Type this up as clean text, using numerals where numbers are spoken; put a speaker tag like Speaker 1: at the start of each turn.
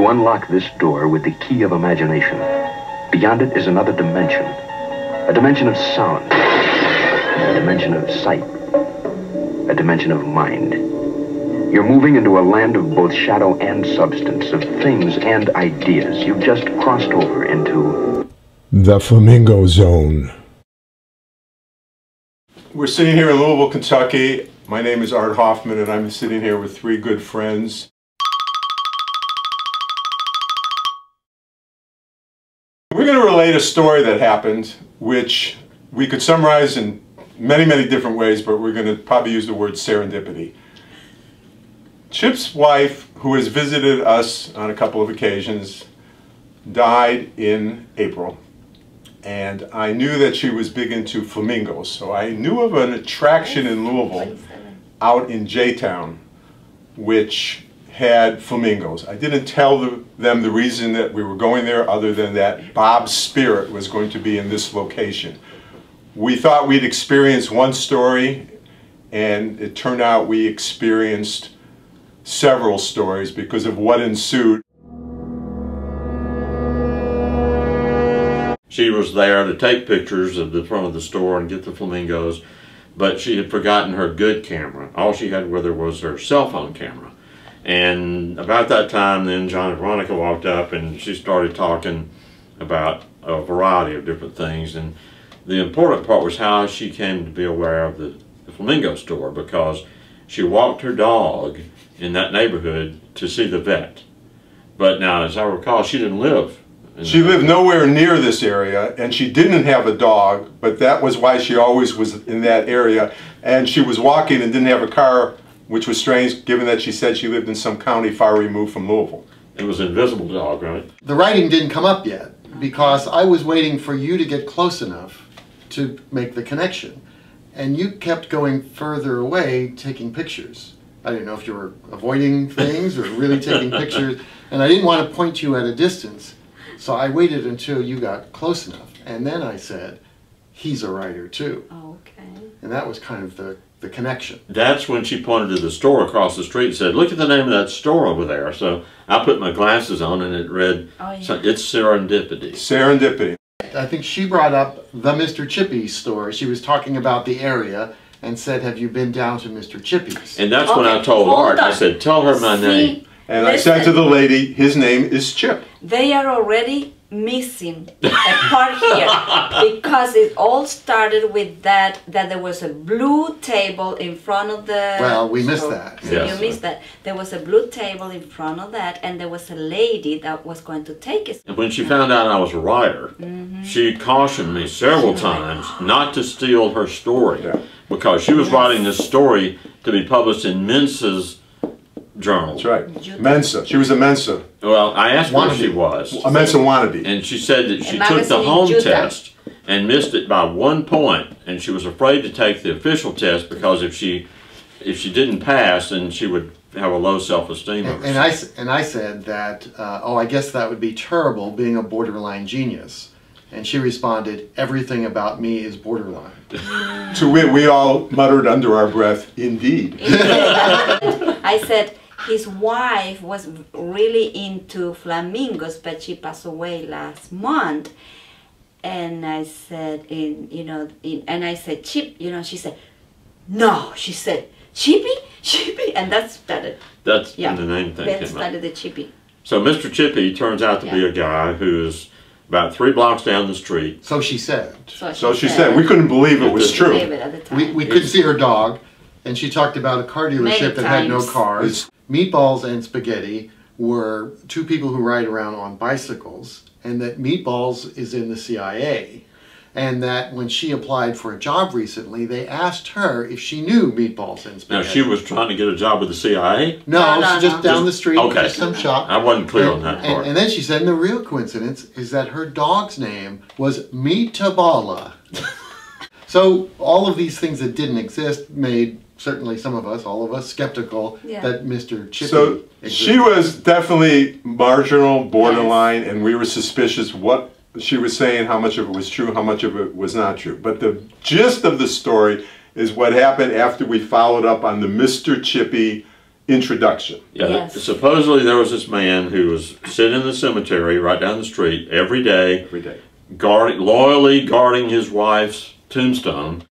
Speaker 1: You unlock this door with the key of imagination. Beyond it is another dimension. A dimension of sound. A dimension of sight. A dimension of mind. You're moving into a land of both shadow and substance, of things and ideas. You've just crossed over into
Speaker 2: the Flamingo Zone.
Speaker 3: We're sitting here in Louisville, Kentucky. My name is Art Hoffman, and I'm sitting here with three good friends. We're going to relate a story that happened, which we could summarize in many, many different ways, but we're going to probably use the word serendipity. Chip's wife, who has visited us on a couple of occasions, died in April. And I knew that she was big into flamingos, so I knew of an attraction in Louisville out in J-Town which had flamingos. I didn't tell them the reason that we were going there other than that Bob's spirit was going to be in this location. We thought we'd experience one story, and it turned out we experienced several stories because of what ensued.
Speaker 4: She was there to take pictures of the front of the store and get the flamingos, but she had forgotten her good camera. All she had with her was her cell phone camera. And about that time then John and Veronica walked up and she started talking about a variety of different things. And the important part was how she came to be aware of the Flamingo store, because she walked her dog in that neighborhood to see the vet. But now, as I recall, she didn't live.
Speaker 3: She lived nowhere near this area, and she didn't have a dog, but that was why she always was in that area. And she was walking and didn't have a car, which was strange given that she said she lived in some county far removed from Louisville.
Speaker 4: It was an invisible dog, right?
Speaker 5: The writing didn't come up yet because I was waiting for you to get close enough to make the connection. And you kept going further away taking pictures. I didn't know if you were avoiding things or really taking pictures, and I didn't want to point you at a distance. So I waited until you got close enough, and then I said, he's a writer too.
Speaker 6: Okay.
Speaker 5: And that was kind of the connection.
Speaker 4: That's when she pointed to the store across the street and said, look at the name of that store over there. So I put my glasses on and it read, it's Serendipity.
Speaker 3: Serendipity.
Speaker 5: I think she brought up the Mr. Chippy's store. She was talking about the area and said, have you been down to Mr. Chippy's?
Speaker 4: And that's when I told Art, I said, tell her my name.
Speaker 3: And I said to the lady, his name is Chip.
Speaker 6: They are already missing a part here because it all started with that there was a blue table in front of the
Speaker 5: well, we missed that.
Speaker 6: So yes. You missed that. There was a blue table in front of that, and there was a lady that was going to take it.
Speaker 4: And when she found out I was a writer, she cautioned me several times not to steal her story, because she was writing this story to be published in Mensa's journal.
Speaker 3: That's right. Mensa. She was a Mensa.
Speaker 4: Well, I asked her if she was.
Speaker 3: A Mensa wannabe.
Speaker 4: And she said that she took the home test and missed it by 1 point, and she was afraid to take the official test because if she didn't pass, then she would have a low self-esteem.
Speaker 5: And I said that, oh, I guess that would be terrible being a borderline genius. And she responded, everything about me is borderline.
Speaker 3: To which we all muttered under our breath, indeed.
Speaker 6: I said, his wife was really into flamingos, but she passed away last month. And I said, and I said, Chip, she said, no, she said, Chippy? Chippy? And that started.
Speaker 4: That's when the name thing came
Speaker 6: That started the Chippy.
Speaker 4: So Mr. Chippy turns out to be a guy who's about 3 blocks down the street.
Speaker 5: So she said.
Speaker 3: So she said. We couldn't believe it was true.
Speaker 5: We couldn't see her dog, and she talked about a car dealership that had no cars. Meatballs and Spaghetti were 2 people who ride around on bicycles, and that Meatballs is in the CIA. And that when she applied for a job recently, they asked her if she knew Meatballs and Spaghetti.
Speaker 4: Now, she was trying to get a job with the CIA?
Speaker 5: No, she's just down the street, just some shop.
Speaker 4: I wasn't clear on that part.
Speaker 5: And then she said, and the real coincidence is that her dog's name was Meatabala. So all of these things that didn't exist made certainly some of us, all of us, skeptical that Mr. Chippy existed.
Speaker 3: She was definitely marginal, borderline, and we were suspicious what she was saying, how much of it was true, how much of it was not true. But the gist of the story is what happened after we followed up on the Mr. Chippy introduction.
Speaker 4: Yeah,
Speaker 6: Yes.
Speaker 4: supposedly there was this man who was sitting in the cemetery right down the street every day,
Speaker 3: Every day.
Speaker 4: loyally guarding his wife's tombstone.